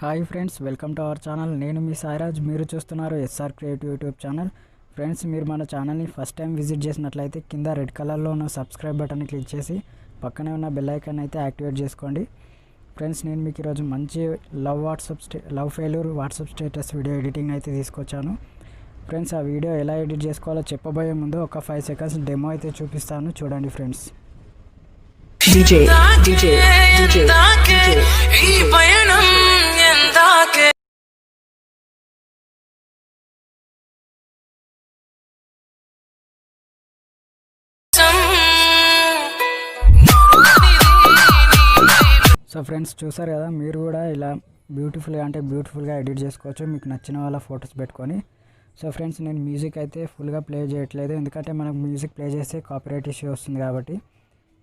Hi friends, welcome to our channel. నేను మీ సాయిరాజ్. మీరు చూస్తున్నారు SR creative YouTube channel. Friends, మీరు మన ఛానల్ని ఫస్ట్ టైం విజిట్ చేసినట్లయితే కింద రెడ్ కలర్లో ఉన్న సబ్స్క్రైబ్ బటన్ని క్లిక్ చేసి పక్కనే ఉన్న బెల్ ఐకాన్ అయితే యాక్టివేట్ చేసుకోండి. ఫ్రెండ్స్, నేను మీకు ఈరోజు మంచి love failure WhatsApp status video editing అయితే తీసుకొచ్చాను. ఫ్రెండ్స్, ఆ వీడియో ఎలా ఎడిట్ చేసుకోవాలో చెప్పబోయే ముందు ఒక 5 సెకండ్స్ డెమో అయితే చూపిస్తాను, చూడండి ఫ్రెండ్స్. సో ఫ్రెండ్స్, చూసారు కదా, మీరు కూడా ఇలా బ్యూటిఫుల్గా ఎడిట్ చేసుకోవచ్చు మీకు నచ్చిన వాళ్ళ ఫొటోస్ పెట్టుకొని. సో ఫ్రెండ్స్, నేను మ్యూజిక్ అయితే ఫుల్గా ప్లే చేయట్లేదు, ఎందుకంటే మనకు మ్యూజిక్ ప్లే చేస్తే కాపీరైట్ ఇష్యూ వస్తుంది కాబట్టి.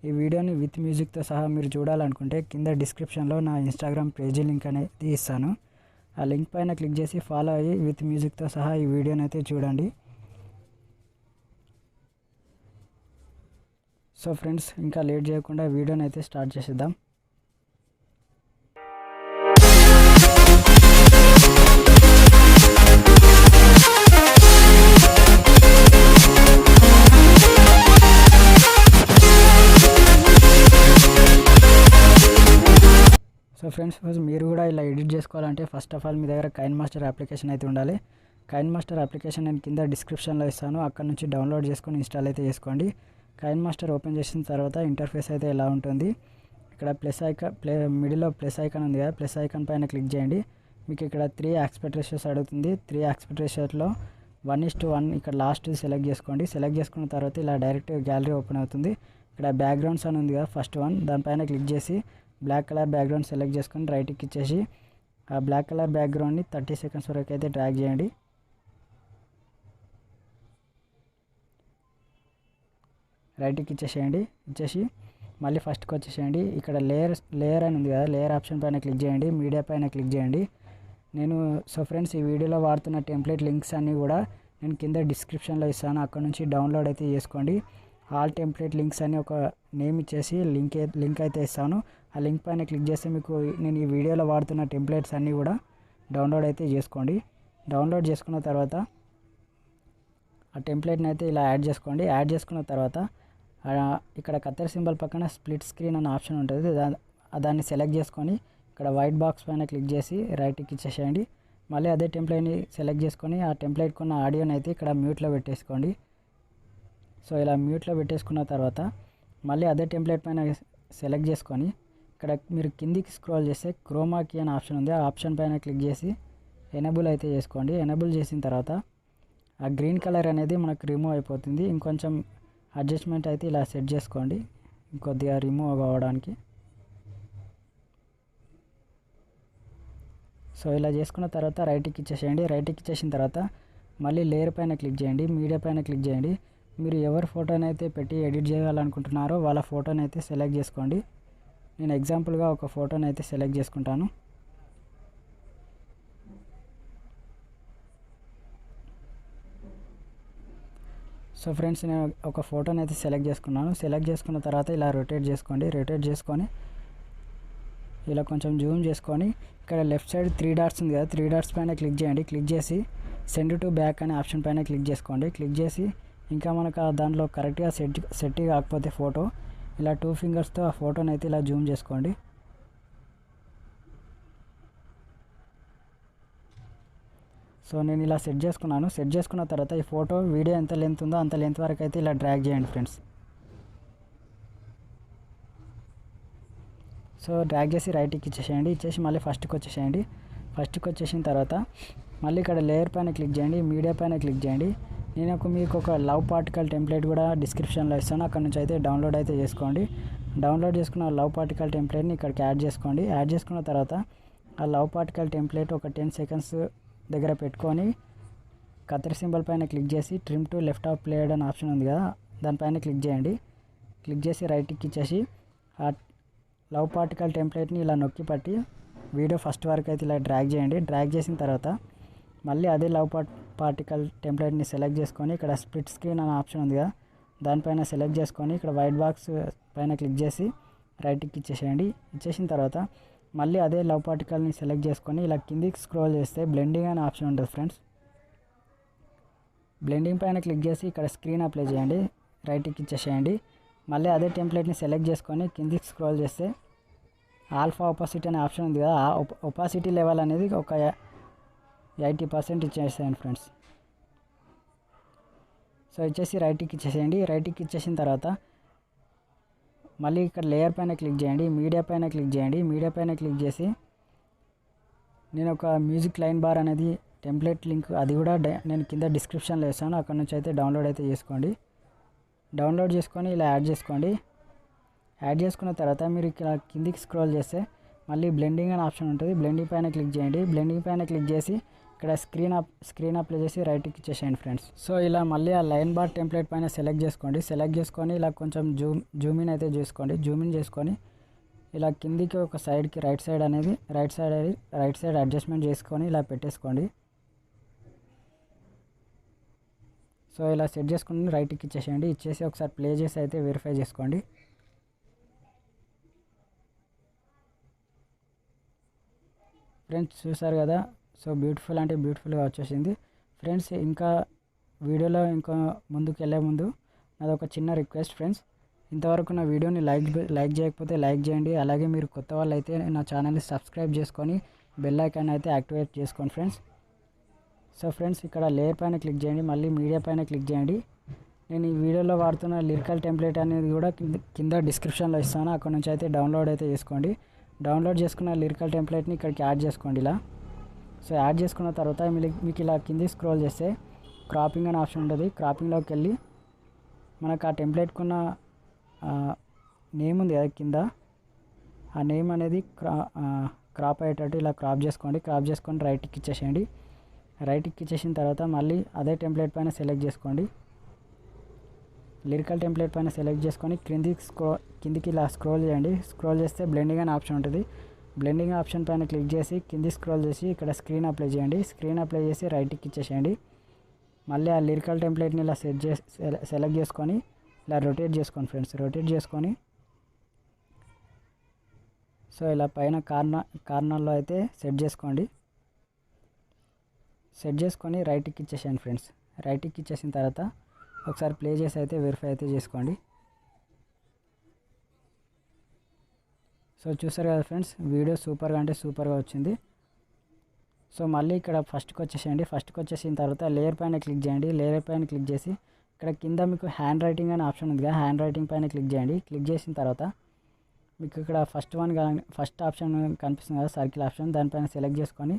ఈ వీడియోని విత్ మ్యూజిక్తో సహా మీరు చూడాలనుకుంటే కింద డిస్క్రిప్షన్లో నా ఇన్స్టాగ్రామ్ పేజీ లింక్ అనేది ఇస్తాను. ఆ లింక్ పైన క్లిక్ చేసి ఫాలో అయ్యి విత్ మ్యూజిక్తో సహా ఈ వీడియోని అయితే చూడండి. సో ఫ్రెండ్స్, ఇంకా లేట్ చేయకుండా వీడియోని అయితే స్టార్ట్ చేసేద్దాం. సో ఫ్రెండ్స్, మీరు కూడా ఇలా ఎడిట్ చేసుకోవాలంటే ఫస్ట్ ఆఫ్ ఆల్ మీ దగ్గర కైన్మాస్టర్ అప్లికేషన్ అయితే ఉండాలి. కైన్మాస్టర్ అప్లికేషన్ నేను కింద డిస్క్రిప్షన్లో ఇస్తాను, అక్కడ నుంచి డౌన్లోడ్ చేసుకొని ఇన్స్టాల్ అయితే చేసుకోండి. కైన్మాస్టర్ ఓపెన్ చేసిన తర్వాత ఇంటర్ఫేస్ అయితే ఎలా ఉంటుంది, ఇక్కడ మిడిల్లో ప్లస్ ఐకాన్ ఉంది కదా, ప్లస్ ఐకాన్ పైన క్లిక్ చేయండి. మీకు ఇక్కడ 3 ఆస్పెక్ట్ రేషియోస్ అడుగుతుంది. 3 ఆస్పెక్ట్ రేషియోస్లో 1:1 ఇక్కడ లాస్ట్ సెలెక్ట్ చేసుకోండి. సెలెక్ట్ చేసుకున్న తర్వాత ఇలా డైరెక్ట్ గ్యాలరీ ఓపెన్ అవుతుంది. ఇక్కడ బ్యాక్గ్రౌండ్స్ అని ఉంది కదా, ఫస్ట్ వన్, దానిపైన క్లిక్ చేసి బ్లాక్ కలర్ బ్యాక్గ్రౌండ్ సెలెక్ట్ చేసుకొని రైట్కి ఇచ్చేసి ఆ బ్లాక్ కలర్ బ్యాక్గ్రౌండ్ని 30 సెకండ్స్ వరకు అయితే డ్రాగ్ చేయండి. రైట్కి ఇచ్చేసి మళ్ళీ ఫస్ట్కి వచ్చేసేయండి. ఇక్కడ లేయర్ అని ఉంది కదా, లేయర్ ఆప్షన్ పైన క్లిక్ చేయండి, మీడియా పైన క్లిక్ చేయండి. సో ఫ్రెండ్స్, ఈ వీడియోలో వాడుతున్న టెంప్లెట్ లింక్స్ అన్నీ కూడా నేను కింద డిస్క్రిప్షన్లో ఇస్తాను, అక్కడ నుంచి డౌన్లోడ్ అయితే చేసుకోండి. ఆల్ టెంప్లెట్ లింక్స్ అని ఒక నేమ్ ఇచ్చేసి లింక్ అయితే ఇస్తాను. ఆ లింక్ పైన క్లిక్ చేస్తే మీకు నేను ఈ వీడియోలో వాడుతున్న టెంప్లెట్స్ అన్నీ కూడా డౌన్లోడ్ అయితే చేసుకోండి. డౌన్లోడ్ చేసుకున్న తర్వాత ఆ టెంప్లెట్ని అయితే ఇలా యాడ్ చేసుకోండి. యాడ్ చేసుకున్న తర్వాత ఇక్కడ కత్తెర సింబల్ పక్కన స్ప్లిట్ స్క్రీన్ అనే ఆప్షన్ ఉంటుంది, దాన్ని సెలెక్ట్ చేసుకొని ఇక్కడ వైట్ బాక్స్ పైన క్లిక్ చేసి రైట్కి ఇచ్చేసేయండి. మళ్ళీ అదే టెంప్లెట్ని సెలెక్ట్ చేసుకొని ఆ టెంప్లెట్కి ఉన్న ఆడియోని అయితే ఇక్కడ మ్యూట్లో పెట్టేసుకోండి. సో ఇలా మ్యూట్లో పెట్టేసుకున్న తర్వాత మళ్ళీ అదే టెంప్లెట్ పైన సెలెక్ట్ చేసుకొని ఇక్కడ మీరు కిందికి స్క్రోల్ చేస్తే క్రోమా కీ అనే ఆప్షన్ ఉంది, ఆ ఆప్షన్ పైన క్లిక్ చేసి ఎనేబుల్ అయితే చేసుకోండి. ఎనేబుల్ చేసిన తర్వాత ఆ గ్రీన్ కలర్ అనేది మనకు రిమూవ్ అయిపోతుంది. ఇంకొంచెం అడ్జస్ట్మెంట్ అయితే ఇలా సెట్ చేసుకోండి, కొద్దిగా రిమూవ్ అవ్వడానికి. సో ఇలా చేసుకున్న తర్వాత రైట్కి ఇచ్చేసేయండి. రైట్కి ఇచ్చేసిన తర్వాత మళ్ళీ లేయర్ పైన క్లిక్ చేయండి, మీడియా పైన క్లిక్ చేయండి. మీరు ఎవరి ఫోటోని అయితే పెట్టి ఎడిట్ చేయాలనుకుంటున్నారో వాళ్ళ ఫోటోని అయితే సెలెక్ట్ చేసుకోండి. నేను ఎగ్జాంపుల్గా ఒక ఫోటోని అయితే సెలెక్ట్ చేసుకుంటాను. సో ఫ్రెండ్స్, నేను ఒక ఫోటోని అయితే సెలెక్ట్ చేసుకున్నాను. సెలెక్ట్ చేసుకున్న తర్వాత ఇలా రొటేట్ చేసుకోండి. రొటేట్ చేసుకొని ఇలా కొంచెం జూమ్ చేసుకొని ఇక్కడ లెఫ్ట్ సైడ్ 3 డాట్స్ ఉంది కదా, 3 డాట్స్ పైన క్లిక్ చేయండి. క్లిక్ చేసి సెండ్ టు బ్యాక్ అనే ఆప్షన్ పైన క్లిక్ చేసుకోండి. క్లిక్ చేసి ఇంకా మనకు దాంట్లో కరెక్ట్గా సెట్ కాకపోతే ఫోటో ఇలా 2 ఫింగర్స్తో ఆ ఫోటోని అయితే ఇలా జూమ్ చేసుకోండి. సో నేను ఇలా సెట్ చేసుకున్నాను. సెట్ చేసుకున్న తర్వాత ఈ ఫోటో వీడియో ఎంత లెంత్ ఉందో అంత లెంత్ వరకు అయితే ఇలా డ్రాగ్ చేయండి ఫ్రెండ్స్. సో డ్రాగ్ చేసి రైట్కి ఇచ్చేసేయండి. ఇచ్చేసి మళ్ళీ ఫస్ట్కి వచ్చేసేయండి. ఫస్ట్కి వచ్చేసిన తర్వాత మళ్ళీ ఇక్కడ లేయర్ పైన క్లిక్ చేయండి, మీడియా పైన క్లిక్ చేయండి. నేను మీకు ఒక లవ్ పార్టికల్ టెంప్లెట్ కూడా డిస్క్రిప్షన్లో ఇస్తాను, అక్కడ నుంచి అయితే డౌన్లోడ్ అయితే చేసుకోండి. డౌన్లోడ్ చేసుకున్న లవ్ పార్టికల్ టెంప్లెట్ని ఇక్కడికి యాడ్ చేసుకోండి. యాడ్ చేసుకున్న తర్వాత ఆ లవ్ పార్టికల్ టెంప్లెట్ ఒక 10 సెకండ్స్ దగ్గర పెట్టుకొని కత్తెర సింబల్ పైన క్లిక్ చేసి ట్రిమ్ టు లెఫ్ట్ ఆఫ్ ప్లేయర్డ్ అనే ఆప్షన్ ఉంది కదా, దానిపైన క్లిక్ చేయండి. క్లిక్ చేసి రైట్కి ఇచ్చేసి ఆ లవ్ పార్టికల్ టెంప్లెట్ని ఇలా నొక్కి పట్టి వీడియో ఫస్ట్ వరకు అయితే ఇలా డ్రాగ్ చేయండి. డ్రాగ్ చేసిన తర్వాత మళ్ళీ అదే లవ్ పార్టికల్ టెంప్లెట్ని సెలెక్ట్ చేసుకొని ఇక్కడ స్ప్లిట్ స్క్రీన్ అనే ఆప్షన్ ఉంది కదా, దానిపైన సెలెక్ట్ చేసుకొని ఇక్కడ వైట్ బాక్స్ పైన క్లిక్ చేసి రైట్కి ఇచ్చేసేయండి. ఇచ్చేసిన తర్వాత మళ్ళీ అదే లవ్ పార్టికల్ని సెలెక్ట్ చేసుకొని ఇలా కిందికి స్క్రోల్ చేస్తే బ్లెండింగ్ అనే ఆప్షన్ ఉంటుంది ఫ్రెండ్స్. బ్లెండింగ్ పైన క్లిక్ చేసి ఇక్కడ స్క్రీన్ అప్లై చేయండి, రైట్కి ఇచ్చేసేయండి. మళ్ళీ అదే టెంప్లెట్ని సెలెక్ట్ చేసుకొని కిందికి స్క్రోల్ చేస్తే ఆల్ఫా ఒపాసిటీ అనే ఆప్షన్ ఉంది కదా, ఆ ఒపాసిటీ లెవెల్ అనేది ఒక 80% ఇచ్చేసేయండి ఫ్రెండ్స్. సో ఇచ్చేసి రైట్కి ఇచ్చేసేయండి. రైట్కి ఇచ్చేసిన తర్వాత మళ్ళీ ఇక్కడ లేయర్ పైన క్లిక్ చేయండి, మీడియా పైన క్లిక్ చేయండి. మీడియా పైన క్లిక్ చేసి నేను ఒక మ్యూజిక్ లైన్ బార్ అనేది టెంప్లెట్ లింక్ అది కూడా నేను కింద డిస్క్రిప్షన్లో వేస్తాను, అక్కడ నుంచి అయితే డౌన్లోడ్ అయితే చేసుకోండి. డౌన్లోడ్ చేసుకొని ఇలా యాడ్ చేసుకోండి. యాడ్ చేసుకున్న తర్వాత మీరు ఇక్కడ కిందికి స్క్రోల్ చేస్తే మళ్ళీ బ్లెండింగ్ అనే ఆప్షన్ ఉంటుంది. బ్లెండింగ్ పైన క్లిక్ చేయండి. బ్లెండింగ్ పైన క్లిక్ చేసి ఇక్కడ స్క్రీన్ అప్లై చేసి రైట్కి ఇచ్చేసేయండి ఫ్రెండ్స్. సో ఇలా మళ్ళీ ఆ లైన్ బార్ టెంప్లెట్ పైన సెలెక్ట్ చేసుకొని ఇలా కొంచెం జూమ్ ఇన్ అయితే చేసుకోండి. జూమ్ ఇన్ చేసుకొని ఇలా కిందికి ఒక సైడ్కి రైట్ సైడ్ అడ్జస్ట్మెంట్ చేసుకొని ఇలా పెట్టేసుకోండి. సో ఇలా సెట్ చేసుకుని రైట్కి ఇచ్చేసేయండి. ఇచ్చేసి ఒకసారి ప్లే చేసి అయితే వెరిఫై చేసుకోండి. ఫ్రెండ్స్ చూసారు కదా, సో బ్యూటిఫుల్ అంటే బ్యూటిఫుల్గా వచ్చేసింది ఫ్రెండ్స్. ఇంకా వీడియోలో ఇంకా ముందుకు వెళ్ళే ముందు నాది ఒక చిన్న రిక్వెస్ట్ ఫ్రెండ్స్, ఇంతవరకు నా వీడియోని లైక్ చేయకపోతే లైక్ చేయండి. అలాగే మీరు కొత్త వాళ్ళు అయితే నా ఛానల్ని సబ్స్క్రైబ్ చేసుకొని బెల్ ఐకాన్ అయితే యాక్టివేట్ చేసుకోండి ఫ్రెండ్స్. సో ఫ్రెండ్స్ ఇక్కడ లేయర్ పైన క్లిక్ చేయండి, మళ్ళీ మీడియా పైన క్లిక్ చేయండి. నేను ఈ వీడియోలో వాడుతున్న లిరికల్ టెంప్లెట్ అనేది కూడా కింద డిస్క్రిప్షన్లో ఇస్తాను, అక్కడ నుంచి అయితే డౌన్లోడ్ అయితే చేసుకోండి. డౌన్లోడ్ చేసుకున్న లిరికల్ టెంప్లెట్ని ఇక్కడికి యాడ్ చేసుకోండి ఇలా. సో యాడ్ చేసుకున్న తర్వాత మీకు ఇలా కింది స్క్రోల్ చేస్తే క్రాపింగ్ అనే ఆప్షన్ ఉంటుంది. క్రాపింగ్లోకి వెళ్ళి మనకు ఆ టెంప్లెట్కున్న నేమ్ ఉంది కదా కింద, ఆ నేమ్ అనేది క్రాప్ అయ్యేటట్టు ఇలా క్రాప్ చేసుకొని రైట్కి ఇచ్చేసేయండి. రైట్కి ఇచ్చేసిన తర్వాత మళ్ళీ అదే టెంప్లెట్ పైన సెలెక్ట్ చేసుకోండి. లిరికల్ టెంప్లెట్ పైన సెలెక్ట్ చేసుకొని కిందికి ఇలా స్క్రోల్ చేయండి. స్క్రోల్ చేస్తే బ్లెండింగ్ అనే ఆప్షన్ ఉంటుంది. బ్లెండింగ్ ఆప్షన్ పైన క్లిక్ చేసి కింది స్క్రోల్ చేసి ఇక్కడ స్క్రీన్ అప్లై చేయండి. స్క్రీన్ అప్లై చేసి రైట్కి ఇచ్చేసేయండి. మళ్ళీ ఆ లిరికల్ టెంప్లెట్ని ఇలా సెలెక్ట్ చేసుకొని ఇలా రొటేట్ చేసుకోండి ఫ్రెండ్స్. రొటేట్ చేసుకొని సో ఇలా పైన కార్నర్లో అయితే సెట్ చేసుకోండి. సెట్ చేసుకొని రైట్కి ఇచ్చేసేయండి ఫ్రెండ్స్. రైట్కి ఇచ్చేసిన తర్వాత ఒకసారి ప్లే చేసి అయితే వెరిఫై అయితే చేసుకోండి. సో చూసారు కదా ఫ్రెండ్స్, వీడియో సూపర్గా అంటే సూపర్గా వచ్చింది. సో మళ్ళీ ఇక్కడ ఫస్ట్కి వచ్చేసేయండి. ఫస్ట్కి వచ్చేసిన తర్వాత లేయర్ పైన క్లిక్ చేయండి. లేయర్ పైన క్లిక్ చేసి ఇక్కడ కింద మీకు హ్యాండ్ రైటింగ్ అనే ఆప్షన్ ఉంది కదా, హ్యాండ్ రైటింగ్ పైన క్లిక్ చేయండి. క్లిక్ చేసిన తర్వాత మీకు ఇక్కడ ఫస్ట్ ఆప్షన్ కనిపిస్తుంది కదా, సర్కిల్ ఆప్షన్, దానిపైన సెలెక్ట్ చేసుకొని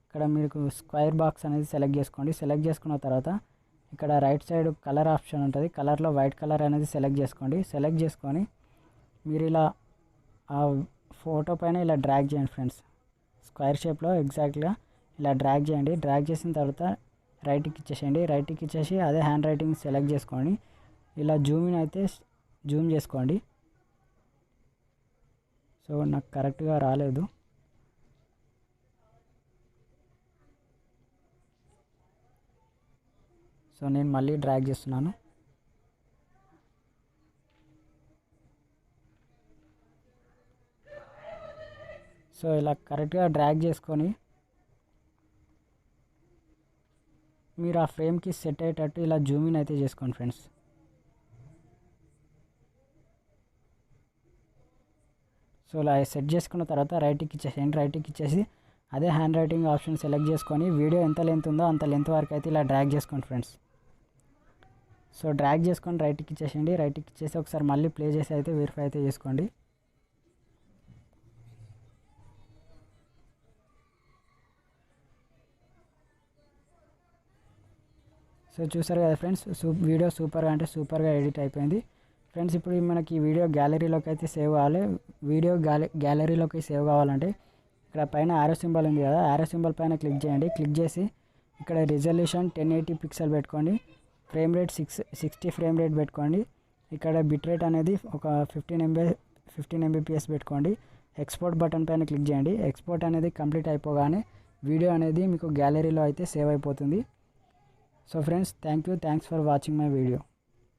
ఇక్కడ మీకు స్క్వేర్ బాక్స్ అనేది సెలెక్ట్ చేసుకోండి. సెలెక్ట్ చేసుకున్న తర్వాత ఇక్కడ రైట్ సైడ్ కలర్ ఆప్షన్ ఉంటుంది. కలర్లో వైట్ కలర్ అనేది సెలెక్ట్ చేసుకోండి. సెలెక్ట్ చేసుకొని మీరు ఇలా ఆ ఫోటో పైన ఇలా డ్రాగ్ చేయండి ఫ్రెండ్స్. స్క్వేర్ షేప్లో ఎగ్జాక్ట్గా ఇలా డ్రాగ్ చేయండి. డ్రాగ్ చేసిన తర్వాత రైట్కి ఇచ్చేసేయండి. రైట్కి ఇచ్చేసి అదే హ్యాండ్ రైటింగ్ సెలెక్ట్ చేసుకొని ఇలా జూమ్ అయితే జూమ్ చేసుకోండి. సో నాకు కరెక్ట్గా రాలేదు. సో నేను మళ్ళీ డ్రాగ్ చేస్తున్నాను. సో ఇలా కరెక్ట్గా డ్రాగ్ చేసుకొని మీరు ఆ ఫ్రేమ్కి సెట్ అయ్యేటట్టు ఇలా జూమ్ ఇన్ అయితే చేసుకోండి ఫ్రెండ్స్. సో ఇలా సెట్ చేసుకున్న తర్వాత రైట్కి ఇచ్చేసేయండి. రైట్కి ఇచ్చేసి అదే హ్యాండ్ రైటింగ్ ఆప్షన్ సెలెక్ట్ చేసుకొని వీడియో ఎంత లెంత్ ఉందో అంత లెంత్ వరకు అయితే ఇలా డ్రాగ్ చేసుకోండి ఫ్రెండ్స్. సో డ్రాగ్ చేసుకొని రైట్కి ఇచ్చేసేయండి. రైట్కి ఇచ్చేసి ఒకసారి మళ్ళీ ప్లే చేసి అయితే వెరిఫై అయితే చేసుకోండి. సో చూసారు కదా ఫ్రెండ్స్, వీడియో సూపర్గా అంటే సూపర్గా ఎడిట్ అయిపోయింది ఫ్రెండ్స్. ఇప్పుడు మనకి వీడియో గ్యాలరీలోకి అయితే సేవ్ కావాలి. వీడియో గ్యాలరీలోకి సేవ్ కావాలంటే ఇక్కడ పైన ఆరో సింబల్ ఉంది కదా, ఆరో సింబల్ పైన క్లిక్ చేయండి. క్లిక్ చేసి ఇక్కడ రిజల్యూషన్ 1080 పిక్సెల్ పెట్టుకోండి. ఫ్రేమ్ రేట్ 60 ఫ్రేమ్ రేట్ పెట్టుకోండి. ఇక్కడ బిట్ రేట్ అనేది ఒక 15 MBPS పెట్టుకోండి. ఎక్స్పోర్ట్ బటన్ పైన క్లిక్ చేయండి. ఎక్స్పోర్ట్ అనేది కంప్లీట్ అయిపోగానే వీడియో అనేది మీకు గ్యాలరీలో అయితే సేవ్ అయిపోతుంది. So friends, thanks for watching my video.